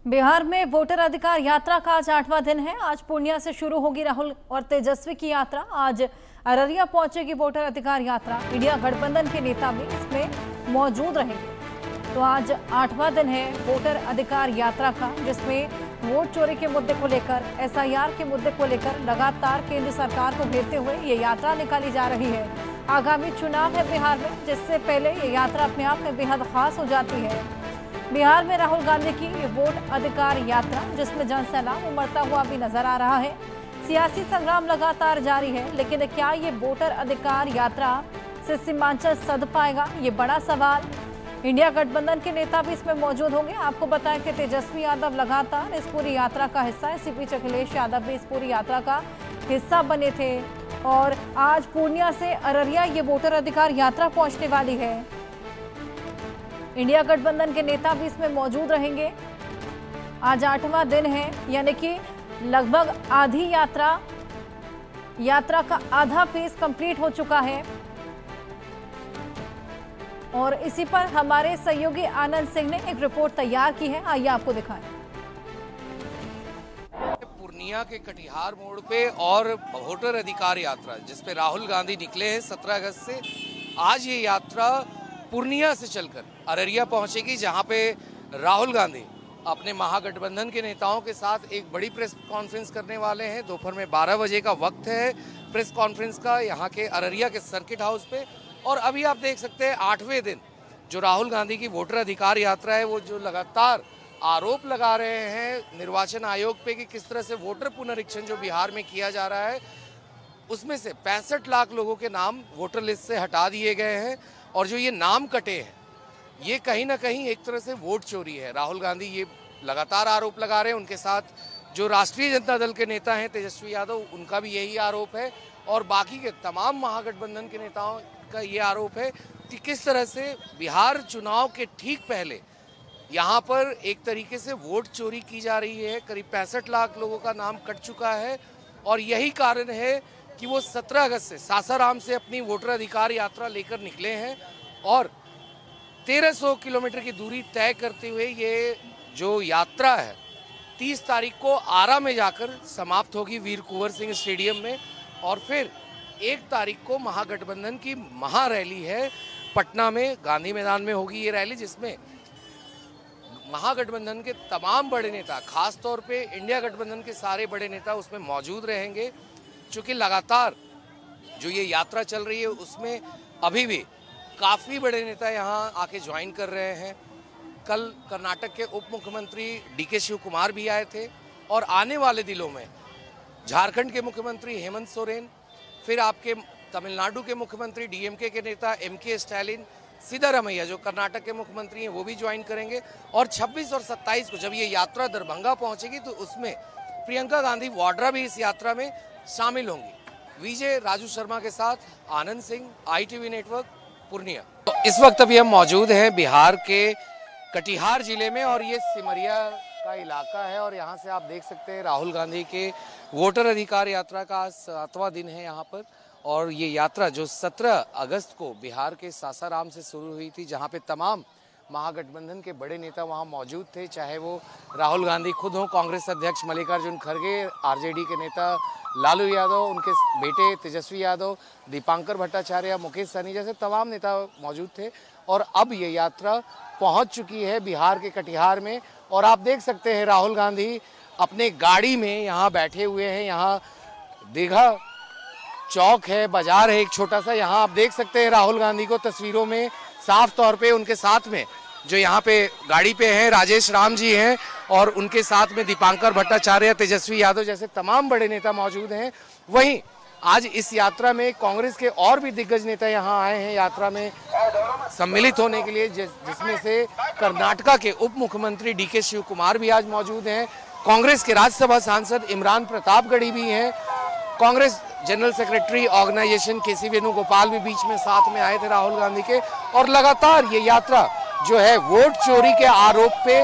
बिहार में वोटर अधिकार यात्रा का आज 8वां दिन है। आज पूर्णिया से शुरू होगी राहुल और तेजस्वी की यात्रा। आज अररिया पहुंचेगी वोटर अधिकार यात्रा। इंडिया गठबंधन के नेता भी इसमें मौजूद रहेंगे। तो आज 8वां दिन है वोटर अधिकार यात्रा का, जिसमें वोट चोरी के मुद्दे को लेकर, SIR के मुद्दे को लेकर लगातार केंद्र सरकार को घेरते हुए ये यात्रा निकाली जा रही है। आगामी चुनाव है बिहार में, जिससे पहले ये यात्रा अपने आप में बेहद खास हो जाती है। बिहार में राहुल गांधी की ये वोट अधिकार यात्रा, जिसमें जनसैलाब उमड़ता हुआ भी नजर आ रहा है। सियासी संग्राम लगातार जारी है, लेकिन क्या ये वोटर अधिकार यात्रा से सीमांचल सध पाएगा, ये बड़ा सवाल। इंडिया गठबंधन के नेता भी इसमें मौजूद होंगे। आपको बताएं कि तेजस्वी यादव लगातार इस पूरी यात्रा का हिस्सा है। CP अखिलेश यादव भी इस पूरी यात्रा का हिस्सा बने थे और आज पूर्णिया से अररिया ये वोटर अधिकार यात्रा पहुंचने वाली है। इंडिया गठबंधन के नेता भी इसमें मौजूद रहेंगे। आज 8वां दिन है, यानी कि लगभग आधी यात्रा का आधा फेज कंप्लीट हो चुका है। और इसी पर हमारे सहयोगी आनंद सिंह ने एक रिपोर्ट तैयार की है, आइए आपको दिखाएं। पूर्णिया के कटिहार मोड़ पे और वोटर अधिकार यात्रा, जिसपे राहुल गांधी निकले हैं 17 अगस्त से, आज ये यात्रा पूर्णिया से चलकर अररिया पहुंचेगी, जहां पे राहुल गांधी अपने महागठबंधन के नेताओं के साथ एक बड़ी प्रेस कॉन्फ्रेंस करने वाले हैं। दोपहर में 12 बजे का वक्त है प्रेस कॉन्फ्रेंस का, यहाँ के अररिया के सर्किट हाउस पे। और अभी आप देख सकते हैं 8वें दिन जो राहुल गांधी की वोटर अधिकार यात्रा है, वो जो लगातार आरोप लगा रहे हैं निर्वाचन आयोग पे कि किस तरह से वोटर पुनरीक्षण जो बिहार में किया जा रहा है, उसमें से 65 लाख लोगों के नाम वोटर लिस्ट से हटा दिए गए हैं। और जो ये नाम कटे हैं, ये कहीं ना कहीं एक तरह से वोट चोरी है। राहुल गांधी ये लगातार आरोप लगा रहे हैं। उनके साथ जो राष्ट्रीय जनता दल के नेता हैं तेजस्वी यादव, उनका भी यही आरोप है। और बाकी के तमाम महागठबंधन के नेताओं का ये आरोप है कि किस तरह से बिहार चुनाव के ठीक पहले यहाँ पर एक तरीके से वोट चोरी की जा रही है। करीब 65 लाख लोगों का नाम कट चुका है। और यही कारण है कि वो 17 अगस्त से सासाराम से अपनी वोटर अधिकार यात्रा लेकर निकले हैं और 1300 किलोमीटर की दूरी तय करते हुए ये जो यात्रा है 30 तारीख को आरा में जाकर समाप्त होगी वीर कुंवर सिंह स्टेडियम में। और फिर 1 तारीख को महागठबंधन की महारैली है पटना में, गांधी मैदान में होगी ये रैली, जिसमें महागठबंधन के तमाम बड़े नेता, खास तौर पे इंडिया गठबंधन के सारे बड़े नेता उसमें मौजूद रहेंगे। चूँकि लगातार जो ये यात्रा चल रही है उसमें अभी भी काफ़ी बड़े नेता यहाँ आके ज्वाइन कर रहे हैं। कल कर्नाटक के उप मुख्यमंत्री DK शिव कुमार भी आए थे और आने वाले दिनों में झारखंड के मुख्यमंत्री हेमंत सोरेन, फिर आपके तमिलनाडु के मुख्यमंत्री DMK के नेता MK स्टालिन, सिद्धारमैया जो कर्नाटक के मुख्यमंत्री हैं वो भी ज्वाइन करेंगे। और 26 और 27 को जब ये यात्रा दरभंगा पहुंचेगी तो उसमें प्रियंका गांधी वाड्रा भी इस यात्रा में शामिल होंगी। विजय राजू शर्मा के साथ आनंद सिंह, ITV नेटवर्क, पूर्णिया। तो इस वक्त अभी हम मौजूद हैं बिहार के कटिहार जिले में और ये सिमरिया का इलाका है। और यहाँ से आप देख सकते हैं राहुल गांधी के वोटर अधिकार यात्रा का 7वां दिन है यहाँ पर। और ये यात्रा जो 17 अगस्त को बिहार के सासाराम से शुरू हुई थी, जहाँ पे तमाम महागठबंधन के बड़े नेता वहाँ मौजूद थे, चाहे वो राहुल गांधी खुद हों, कांग्रेस अध्यक्ष मल्लिकार्जुन खड़गे, RJD के नेता लालू यादव, उनके बेटे तेजस्वी यादव, दीपांकर भट्टाचार्य, मुकेश सहनी जैसे तमाम नेता मौजूद थे। और अब ये यात्रा पहुंच चुकी है बिहार के कटिहार में। और आप देख सकते हैं राहुल गांधी अपने गाड़ी में यहाँ बैठे हुए हैं। यहाँ दीघा चौक है, बाजार है एक छोटा सा, यहाँ आप देख सकते हैं राहुल गांधी को तस्वीरों में साफ तौर पे। उनके साथ में जो यहाँ पे गाड़ी पे हैं राजेश राम जी हैं और उनके साथ में दीपांकर भट्टाचार्य, तेजस्वी यादव जैसे तमाम बड़े नेता मौजूद हैं। वहीं आज इस यात्रा में कांग्रेस के और भी दिग्गज नेता यहाँ आए हैं यात्रा में सम्मिलित होने के लिए, जिसमें से कर्नाटका के उप मुख्यमंत्री DK शिव कुमार भी आज मौजूद हैं। कांग्रेस के राज्यसभा सांसद इमरान प्रतापगढ़ी भी हैं। Congress general secretary organisation KC Venugopal भी बीच में साथ में आए थे राहुल गांधी के। और लगातार ये यात्रा जो है वोट चोरी के आरोप पे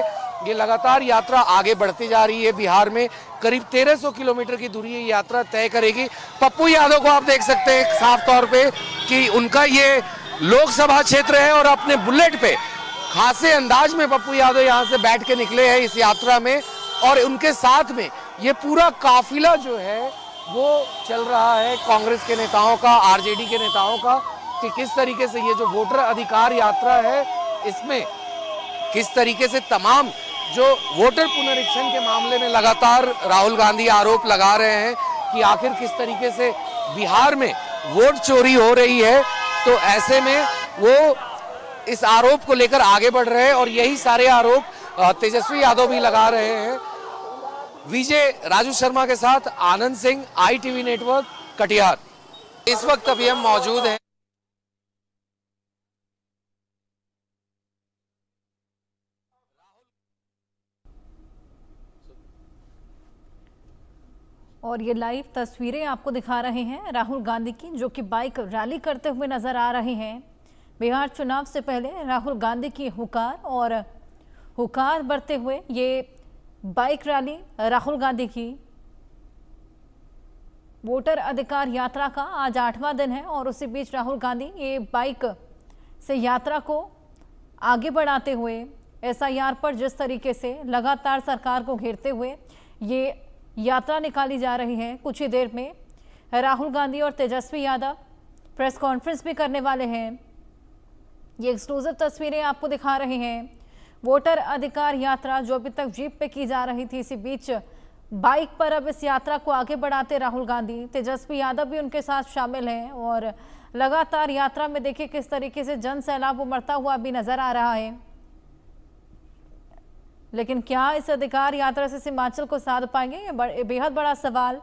ये लगातार यात्रा आगे बढ़ती जा रही है। बिहार में करीब 1300 किलोमीटर की दूरी ये यात्रा तय करेगी। पप्पू यादव को आप देख सकते हैं साफ तौर पे कि उनका ये लोकसभा क्षेत्र है और अपने बुलेट पे खासे अंदाज में पप्पू यादव यहाँ से बैठ के निकले हैं इस यात्रा में, और उनके साथ में ये पूरा काफिला जो है वो चल रहा है कांग्रेस के नेताओं का, आरजेडी के नेताओं का, कि किस तरीके से ये जो वोटर अधिकार यात्रा है इसमें किस तरीके से तमाम जो वोटर पुनरीक्षण के मामले में लगातार राहुल गांधी आरोप लगा रहे हैं कि आखिर किस तरीके से बिहार में वोट चोरी हो रही है, तो ऐसे में वो इस आरोप को लेकर आगे बढ़ रहे हैं और यही सारे आरोप तेजस्वी यादव भी लगा रहे हैं। विजय राजू शर्मा के साथ आनंद सिंह, ITV नेटवर्क, कटिहार। इस वक्त अभी हम मौजूद हैं और ये लाइव तस्वीरें आपको दिखा रहे हैं राहुल गांधी की, जो कि बाइक रैली करते हुए नजर आ रहे हैं। बिहार चुनाव से पहले राहुल गांधी की हुकार बढ़ते हुए ये बाइक रैली राहुल गांधी की वोटर अधिकार यात्रा का आज 8वां दिन है और उसी बीच राहुल गांधी ये बाइक से यात्रा को आगे बढ़ाते हुए SIR पर जिस तरीके से लगातार सरकार को घेरते हुए ये यात्रा निकाली जा रही है। कुछ ही देर में राहुल गांधी और तेजस्वी यादव प्रेस कॉन्फ्रेंस भी करने वाले हैं। ये एक्सक्लूसिव तस्वीरें आपको दिखा रहे हैं। वोटर अधिकार यात्रा जो अभी तक जीप पे की जा रही थी, इसी बीच बाइक पर अब इस यात्रा को आगे बढ़ाते राहुल गांधी, तेजस्वी यादव भी उनके साथ शामिल हैं और लगातार यात्रा में देखिए किस तरीके से जन सैलाब उमड़ता हुआ भी नजर आ रहा है। लेकिन क्या इस अधिकार यात्रा से हिमाचल को साध पाएंगे, ये बेहद बड़ा सवाल।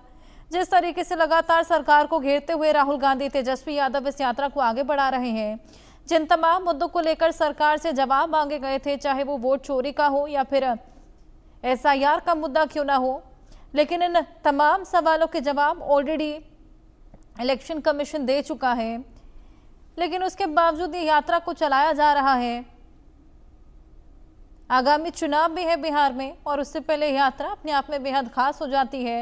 जिस तरीके से लगातार सरकार को घेरते हुए राहुल गांधी, तेजस्वी यादव इस यात्रा को आगे बढ़ा रहे हैं, जिन तमाम मुद्दों को लेकर सरकार से जवाब मांगे गए थे, चाहे वो वोट चोरी का हो या फिर SIR का मुद्दा क्यों ना हो, लेकिन इन तमाम सवालों के जवाब ऑलरेडी इलेक्शन कमीशन दे चुका है। लेकिन उसके बावजूद ये यात्रा को चलाया जा रहा है। आगामी चुनाव भी है बिहार में और उससे पहले यात्रा अपने आप में बेहद खास हो जाती है।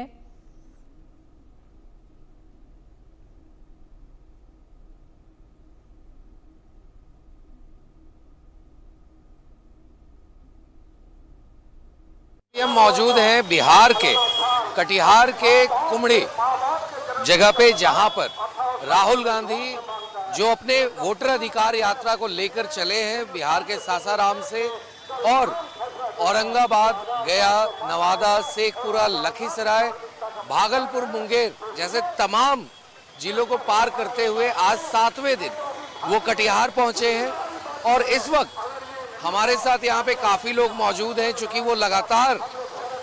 हम मौजूद हैं बिहार के कटिहार के कुमड़ी जगह पे, जहां पर राहुल गांधी जो अपने वोटर अधिकार यात्रा को लेकर चले हैं बिहार के सासाराम से और औरंगाबाद, गया, नवादा, शेखपुरा, लखीसराय, भागलपुर, मुंगेर जैसे तमाम जिलों को पार करते हुए आज 7वें दिन वो कटिहार पहुंचे हैं। और इस वक्त हमारे साथ यहाँ पे काफी लोग मौजूद हैं, चूंकि वो लगातार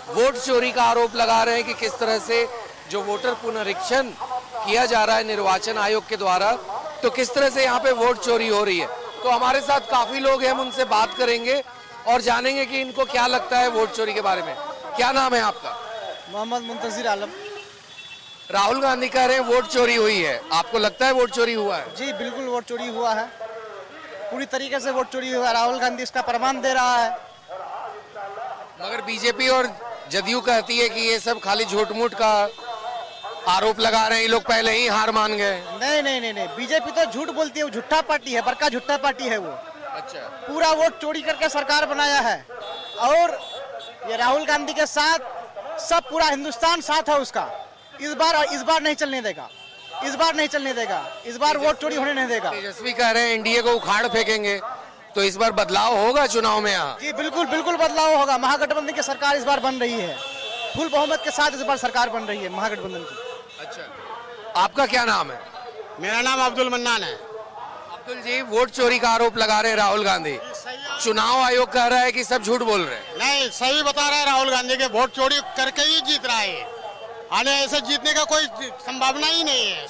वोट चोरी का आरोप लगा रहे हैं कि किस तरह से जो वोटर पुनरीक्षण किया जा रहा है निर्वाचन आयोग के द्वारा, तो किस तरह से यहाँ पे वोट चोरी हो रही है। तो हमारे साथ काफी लोग हैं, हम उनसे बात करेंगे और जानेंगे कि इनको क्या लगता है वोट चोरी के बारे में। क्या नाम है आपका? मोहम्मद मुंतजिर आलम। राहुल गांधी कह रहे हैं वोट चोरी हुई है, आपको लगता है वोट चोरी हुआ है? जी बिल्कुल वोट चोरी हुआ है, पूरी तरीके से वोट चोरी हुआ है। राहुल गांधी इसका प्रमाण दे रहा है। मगर बीजेपी और जदयू कहती है कि ये सब खाली झूठ मूठ का आरोप लगा रहे हैं, ये लोग पहले ही हार मान गए। नहीं नहीं नहीं नहीं, बीजेपी तो झूठ बोलती है, वो झूठा पार्टी है, बड़का झूठा पार्टी है वो। अच्छा, पूरा वोट चोरी करके सरकार बनाया है और ये राहुल गांधी के साथ सब पूरा हिंदुस्तान साथ है उसका। इस बार नहीं चलने देगा, इस बार नहीं चलने देगा, इस बार वोट चोरी होने नहीं देगा। तेजस्वी कह रहे हैं एनडीए को उखाड़ फेंकेंगे, तो इस बार बदलाव होगा चुनाव में यहाँ? जी बिल्कुल बिल्कुल बदलाव होगा। महागठबंधन की सरकार इस बार बन रही है, फुल बहुमत के साथ इस बार सरकार बन रही है महागठबंधन की। अच्छा, आपका क्या नाम है? मेरा नाम अब्दुल मन्नान है। अब्दुल जी, वोट चोरी का आरोप लगा रहे हैं राहुल गांधी, चुनाव आयोग कह रहा है कि सब झूठ बोल रहे हैं। नहीं, सही बता रहा है राहुल गांधी के, वोट चोरी करके ही जीत रहा है, आने ऐसे जीतने का कोई संभावना ही नहीं है।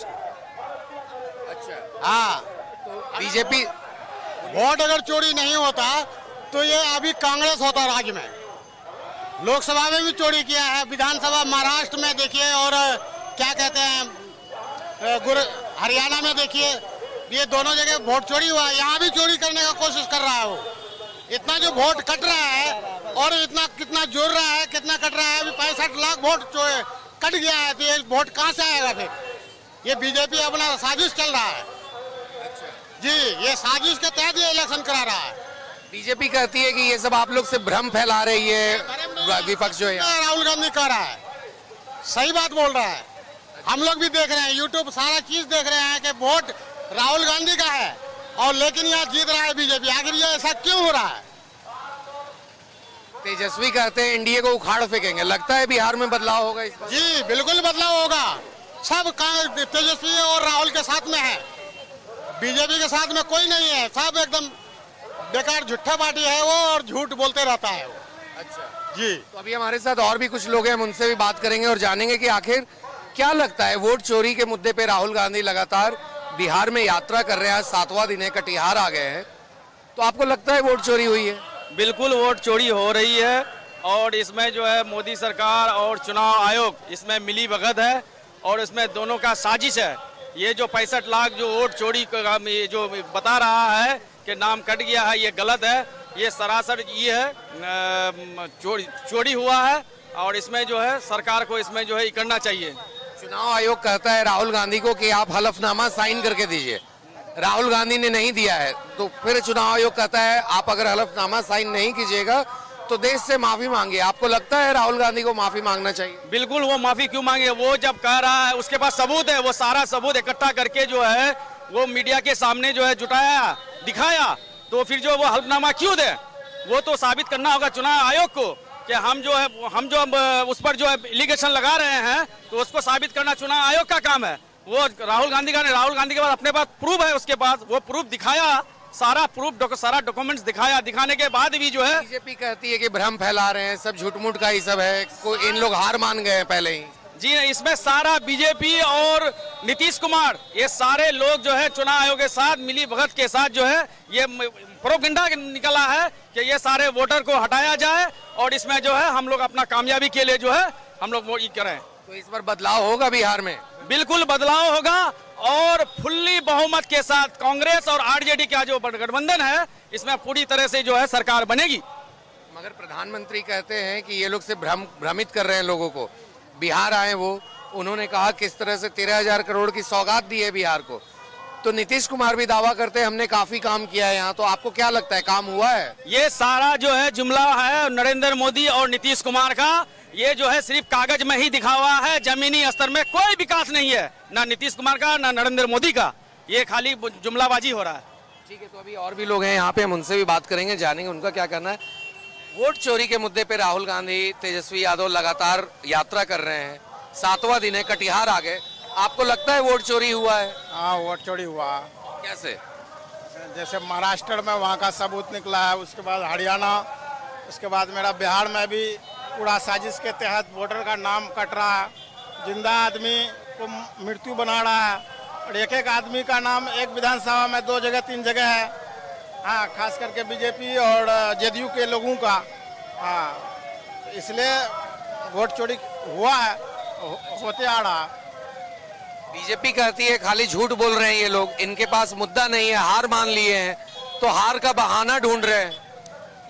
अच्छा, हाँ, तो बीजेपी वोट अगर चोरी नहीं होता तो ये अभी कांग्रेस होता राज्य में। लोकसभा में भी चोरी किया है, विधानसभा महाराष्ट्र में देखिए और क्या कहते हैं हरियाणा में देखिए, ये दोनों जगह वोट चोरी हुआ है। यहाँ भी चोरी करने का कोशिश कर रहा है वो। इतना जो वोट कट रहा है और इतना कितना जोड़ रहा है, कितना कट रहा है, अभी 65 लाख वोट कट गया है, तो ये वोट कहाँ से आएगा फिर? ये बीजेपी अपना साजिश चल रहा है। जी, ये साजिश के तहत ये इलेक्शन करा रहा है। बीजेपी कहती है कि ये सब आप लोग से भ्रम फैला रही है, विपक्ष जो है राहुल गांधी कह रहा है, सही बात बोल रहा है। हम लोग भी देख रहे हैं, यूट्यूब सारा चीज देख रहे हैं कि वोट राहुल गांधी का है, और लेकिन यहाँ जीत रहा है बीजेपी। आखिर ये ऐसा क्यों हो रहा है? तेजस्वी कहते हैं एनडीए को उखाड़ फेंकेंगे। लगता है बिहार में बदलाव होगा इस बार? जी बिल्कुल बदलाव होगा। सब तेजस्वी और राहुल के साथ में है, बीजेपी के साथ में कोई नहीं है। सब एकदम बेकार झूठा पार्टी है वो, और झूठ बोलते रहता है वो। अच्छा जी। तो अभी हमारे साथ और भी कुछ लोग हैं, हम उनसे भी बात करेंगे और जानेंगे कि आखिर क्या लगता है वोट चोरी के मुद्दे पे राहुल गांधी लगातार बिहार में यात्रा कर रहे हैं। आज 7वां दिन है, कटिहार आ गए हैं, तो आपको लगता है वोट चोरी हुई है? बिल्कुल वोट चोरी हो रही है, और इसमें जो है मोदी सरकार और चुनाव आयोग इसमें मिली भगत है, और इसमें दोनों का साजिश है। ये जो 65 लाख जो वोट चोरी जो बता रहा है कि नाम कट गया है, ये गलत है। ये सरासर ये है चोरी हुआ है, और इसमें जो है सरकार को इसमें जो है करना चाहिए। चुनाव आयोग कहता है राहुल गांधी को कि आप हलफनामा साइन करके दीजिए। राहुल गांधी ने नहीं दिया है, तो फिर चुनाव आयोग कहता है आप अगर हलफनामा साइन नहीं कीजिएगा तो देश से माफी मांगिए। आपको लगता है राहुल गांधी को माफी मांगना चाहिए? बिल्कुल, वो माफी क्यों मांगे? वो जब कह रहा है उसके पास सबूत है, वो सारा सबूत इकट्ठा करके जो है वो मीडिया के सामने जो है जुटाया, दिखाया, तो फिर जो वो हलफनामा क्यों दे? वो तो साबित करना होगा चुनाव आयोग को कि हम जो उस पर जो है एलिगेशन लगा रहे हैं, तो उसको साबित करना चुनाव आयोग का काम है। वो राहुल गांधी के पास अपने पास प्रूफ है, उसके पास वो प्रूफ दिखाया, सारा डॉक्यूमेंट्स दिखाया, दिखाने के बाद भी जो है बीजेपी कहती है कि भ्रम फैला रहे हैं, सब झूठ मूठ का ही सब है, कोई इन लोग हार मान गए हैं पहले ही। जी, इसमें सारा बीजेपी और नीतीश कुमार ये सारे लोग जो है चुनाव आयोग के साथ मिली भगत के साथ जो है ये प्रोपेगेंडा निकला है कि ये सारे वोटर को हटाया जाए, और इसमें जो है हम लोग अपना कामयाबी के लिए जो है हम लोग वो करें। तो इस बार बदलाव होगा बिहार में? बिल्कुल बदलाव होगा, और फुल्ली बहुमत के साथ कांग्रेस और आरजेडी का जो गठबंधन है इसमें पूरी तरह से जो है सरकार बनेगी। मगर प्रधानमंत्री कहते हैं कि ये लोग से भ्रमित कर रहे हैं लोगों को। बिहार आए वो, उन्होंने कहा किस तरह से 13,000 करोड़ की सौगात दी है बिहार को। तो नीतीश कुमार भी दावा करते हैं हमने काफी काम किया है यहाँ, तो आपको क्या लगता है काम हुआ है? ये सारा जो है जुमला है नरेंद्र मोदी और नीतीश कुमार का, ये जो है सिर्फ कागज में ही दिखावा है, जमीनी स्तर में कोई विकास नहीं है, ना नीतीश कुमार का ना नरेंद्र मोदी का, ये खाली जुमलाबाजी हो रहा है। ठीक है, तो अभी और भी लोग हैं यहाँ पे, हम उनसे भी बात करेंगे, जानेंगे उनका क्या कहना है। वोट चोरी के मुद्दे पे राहुल गांधी, तेजस्वी यादव लगातार यात्रा कर रहे हैं, 7वां दिन है, कटिहार आ गए। आपको लगता है वोट चोरी हुआ है? हाँ, वोट चोरी हुआ। कैसे? जैसे महाराष्ट्र में वहाँ का सबूत निकला है, उसके बाद हरियाणा, उसके बाद मेरा बिहार में भी पूरा साजिश के तहत वोटर का नाम कट रहा है, जिंदा आदमी को मृत्यु बना रहा है, और एक एक आदमी का नाम एक विधानसभा में 2 जगह 3 जगह है। हाँ, खास करके बीजेपी और जेडीयू के लोगों का। हाँ, इसलिए वोट चोरी हुआ है, होते आ रहा। बीजेपी कहती है खाली झूठ बोल रहे हैं ये लोग, इनके पास मुद्दा नहीं है, हार मान लिए हैं, तो हार का बहाना ढूंढ रहे हैं।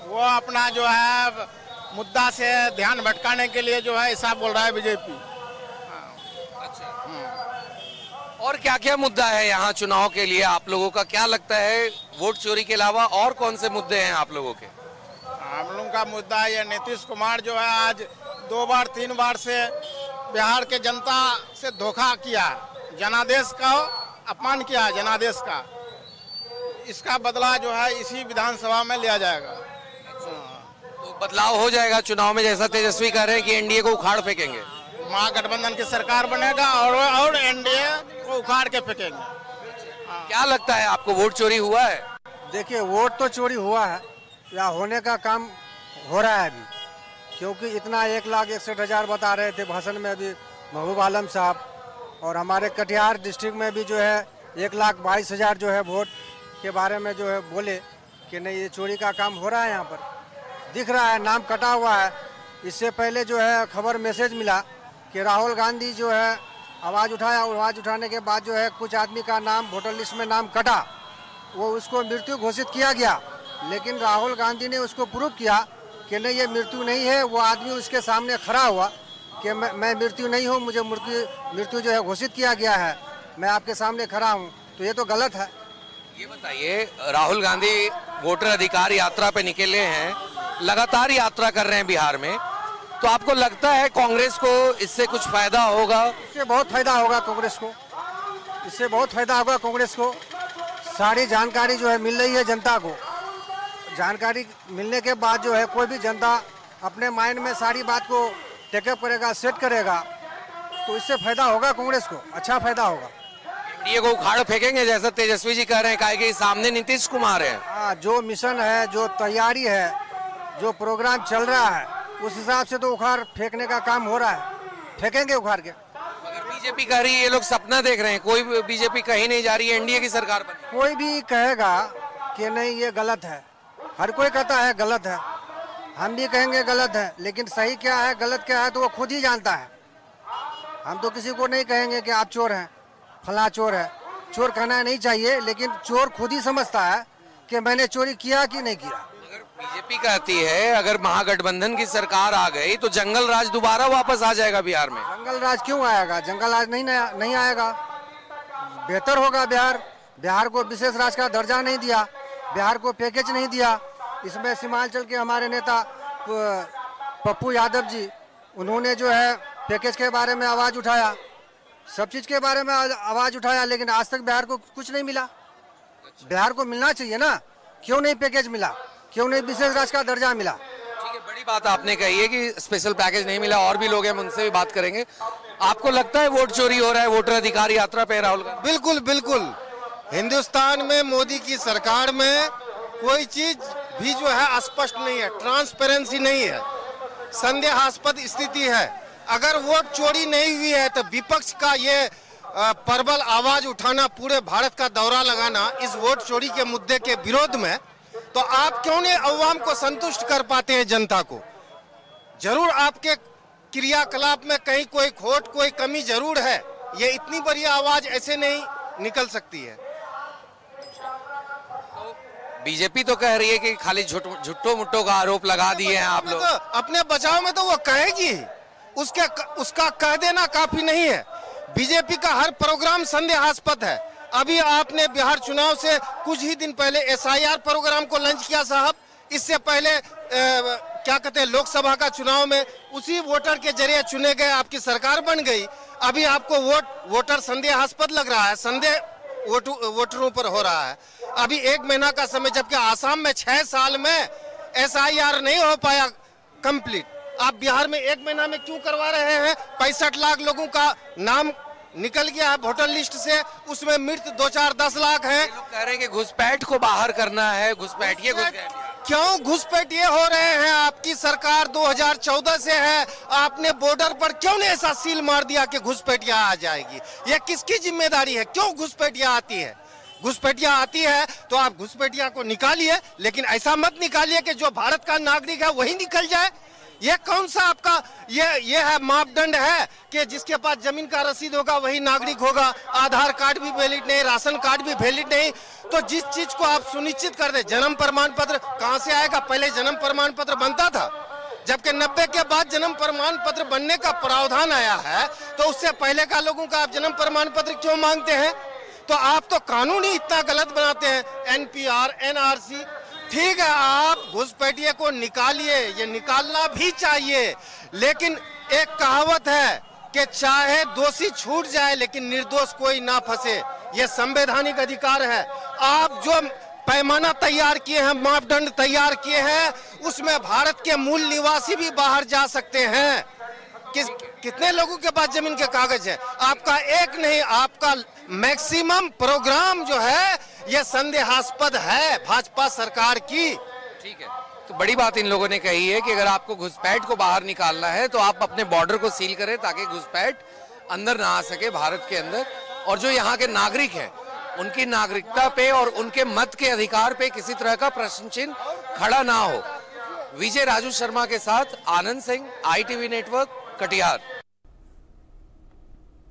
वो अपना जो है मुद्दा से ध्यान भटकाने के लिए जो है ऐसा बोल रहा है बीजेपी। और क्या क्या मुद्दा है यहाँ चुनाव के लिए आप लोगों का? क्या लगता है वोट चोरी के अलावा और कौन से मुद्दे हैं आप लोगों के? हम लोगों का मुद्दा ये नीतीश कुमार जो है आज 2 बार 3 बार से बिहार के जनता से धोखा किया, जनादेश का अपमान किया, जनादेश का। इसका बदला जो है इसी विधानसभा में लिया जाएगा। तो बदलाव हो जाएगा चुनाव में, जैसा तेजस्वी कह रहे हैं कि एनडीए को उखाड़ फेंकेंगे। महागठबंधन की सरकार बनेगा और एनडीए को उखाड़ के फेंकेंगे। क्या लगता है आपको, वोट चोरी हुआ है? देखिए, वोट तो चोरी हुआ है या होने का काम हो रहा है अभी, क्योंकि इतना 1,61,000 बता रहे थे भाषण में अभी महबूब आलम साहब, और हमारे कटिहार डिस्ट्रिक्ट में भी जो है 1,22,000 जो है वोट के बारे में जो है बोले कि नहीं ये चोरी का काम हो रहा है। यहाँ पर दिख रहा है, नाम कटा हुआ है। इससे पहले जो है खबर मैसेज मिला कि राहुल गांधी जो है आवाज़ उठाया, आवाज़ उठाने के बाद जो है कुछ आदमी का नाम वोटर लिस्ट में नाम कटा, वो उसको मृत्यु घोषित किया गया, लेकिन राहुल गांधी ने उसको प्रूव किया कि नहीं ये मृत्यु नहीं है। वो आदमी उसके सामने खड़ा हुआ कि मैं मृत्यु नहीं हूँ, मुझे मृत्यु जो है घोषित किया गया है, मैं आपके सामने खड़ा हूँ, तो ये तो गलत है। ये बताइए, राहुल गांधी वोटर अधिकार यात्रा पे निकले हैं, लगातार यात्रा कर रहे हैं बिहार में, तो आपको लगता है कांग्रेस को इससे कुछ फायदा होगा? इससे बहुत फायदा होगा कांग्रेस को, इससे बहुत फायदा होगा कांग्रेस को। सारी जानकारी जो है मिल रही है जनता को। जानकारी मिलने के बाद जो है कोई भी जनता अपने माइंड में सारी बात को टेकअप करेगा, सेट करेगा, तो इससे फायदा होगा कांग्रेस को, अच्छा फायदा होगा। एनडीए को उखाड़ फेंकेंगे जैसा तेजस्वी जी कह रहे हैं, काहे कि सामने नीतीश कुमार है। हाँ, जो मिशन है, जो तैयारी है, जो प्रोग्राम चल रहा है, उस हिसाब से तो उखाड़ फेंकने का काम हो रहा है, फेंकेंगे उखाड़ के। मगर बीजेपी कह रही है, ये लोग सपना देख रहे हैं, कोई बीजेपी कहीं नहीं जा रही है, एनडीए की सरकार बने। कोई भी कहेगा कि नहीं ये गलत है, हर कोई कहता है गलत है, हम भी कहेंगे गलत है, लेकिन सही क्या है गलत क्या है तो वो खुद ही जानता है। हम तो किसी को नहीं कहेंगे कि आप चोर हैं, फला चोर है। चोर कहना नहीं चाहिए, लेकिन चोर खुद ही समझता है कि मैंने चोरी किया कि नहीं किया। अगर बीजेपी कहती है अगर महागठबंधन की सरकार आ गई तो जंगल राज दोबारा वापस आ जाएगा बिहार में। जंगल राज क्यों आएगा? जंगल राज नहीं आएगा, बेहतर होगा। बिहार को विशेष राज का दर्जा नहीं दिया, बिहार को पैकेज नहीं दिया। इसमें सीमांचल के हमारे नेता पप्पू यादव जी, उन्होंने जो है पैकेज के बारे में आवाज उठाया, सब चीज के बारे में आवाज उठाया, लेकिन आज तक बिहार को कुछ नहीं मिला। बिहार को मिलना चाहिए ना, क्यों नहीं पैकेज मिला, क्यों नहीं विशेष राज का दर्जा मिला? ठीक है, बड़ी बात आपने कही है कि स्पेशल पैकेज नहीं मिला। और भी लोग हैं, उनसे भी बात करेंगे। आपको लगता है वोट चोरी हो रहा है वोटर अधिकार यात्रा पे राहुल गांधी? बिल्कुल बिल्कुल। हिंदुस्तान में मोदी की सरकार में कोई चीज भी जो है स्पष्ट नहीं है, ट्रांसपेरेंसी नहीं है, संदेहास्पद स्थिति है। अगर वोट चोरी नहीं हुई है तो विपक्ष का ये प्रबल आवाज उठाना, पूरे भारत का दौरा लगाना इस वोट चोरी के मुद्दे के विरोध में, तो आप क्यों नहीं अवाम को संतुष्ट कर पाते हैं? जनता को जरूर आपके क्रियाकलाप में कहीं कोई खोट, कोई कमी जरूर है। ये इतनी बड़ी आवाज ऐसे नहीं निकल सकती है। बीजेपी तो कह रही है कि खाली झुट्टो मुट्टो का आरोप लगा दिए हैं आप लोग। तो अपने बचाव में तो वो कहेगी, उसका कह देना काफी नहीं है। बीजेपी का हर प्रोग्राम संदेहास्पद है। अभी आपने बिहार चुनाव से कुछ ही दिन पहले एसआईआर प्रोग्राम को लॉन्च किया साहब। इससे पहले क्या कहते हैं, लोकसभा का चुनाव में उसी वोटर के जरिए चुने गए, आपकी सरकार बन गई। अभी आपको वोटर संदेहास्पद लग रहा है, संदेह वोटरों पर हो रहा है। अभी 1 महीना का समय, जबकि आसाम में 6 साल में एसआईआर नहीं हो पाया कंप्लीट। आप बिहार में 1 महीना में क्यों करवा रहे हैं? 65 लाख लोगों का नाम निकल गया है वोटर लिस्ट से, उसमें मृत 2, 4, 10 लाख हैं। लोग कह रहे हैं कि घुसपैठ को बाहर करना है, घुसपैठिए क्यों घुसपैठिए हो रहे हैं? आपकी सरकार 2014 से है, आपने बॉर्डर पर क्यों नहीं ऐसा सील मार दिया कि घुसपैठिया आ जाएगी? ये किसकी जिम्मेदारी है? क्यों घुसपैठिया आती है? घुसपैठिया आती है तो आप घुसपैठिया को निकालिए, लेकिन ऐसा मत निकालिए कि जो भारत का नागरिक है वही निकल जाए। ये कौन सा आपका ये है मापदंड है कि जिसके पास जमीन का रसीद होगा वही नागरिक होगा? आधार कार्ड भी वैलिड नहीं, राशन कार्ड भी वैलिड नहीं। तो जिस चीज को आप सुनिश्चित कर दे, जन्म प्रमाण पत्र कहां से आएगा? पहले जन्म प्रमाण पत्र बनता था, जबकि 90 के बाद जन्म प्रमाण पत्र बनने का प्रावधान आया है, तो उससे पहले का लोगों का आप जन्म प्रमाण पत्र क्यों मांगते हैं? तो आप तो कानून ही इतना गलत बनाते हैं। एनपीआर, एनआरसी, ठीक है, आप घुसपैठिए को निकालिए, ये निकालना भी चाहिए, लेकिन एक कहावत है कि चाहे दोषी छूट जाए लेकिन निर्दोष कोई ना फंसे। ये संवैधानिक अधिकार है। आप जो पैमाना तैयार किए हैं, मापदंड तैयार किए हैं, उसमें भारत के मूल निवासी भी बाहर जा सकते हैं। कितने लोगों के पास जमीन के कागज है? आपका एक नहीं, आपका मैक्सिमम प्रोग्राम जो है ये संदेहास्पद है भाजपा सरकार की। ठीक है, तो बड़ी बात इन लोगों ने कही है कि अगर आपको घुसपैठ को बाहर निकालना है तो आप अपने बॉर्डर को सील करें ताकि घुसपैठ अंदर ना आ सके भारत के अंदर, और जो यहाँ के नागरिक हैं उनकी नागरिकता पे और उनके मत के अधिकार पे किसी तरह का प्रश्न चिन्ह खड़ा ना हो। विजय राजू शर्मा के साथ आनंद सिंह, ITV नेटवर्क, कटिहार।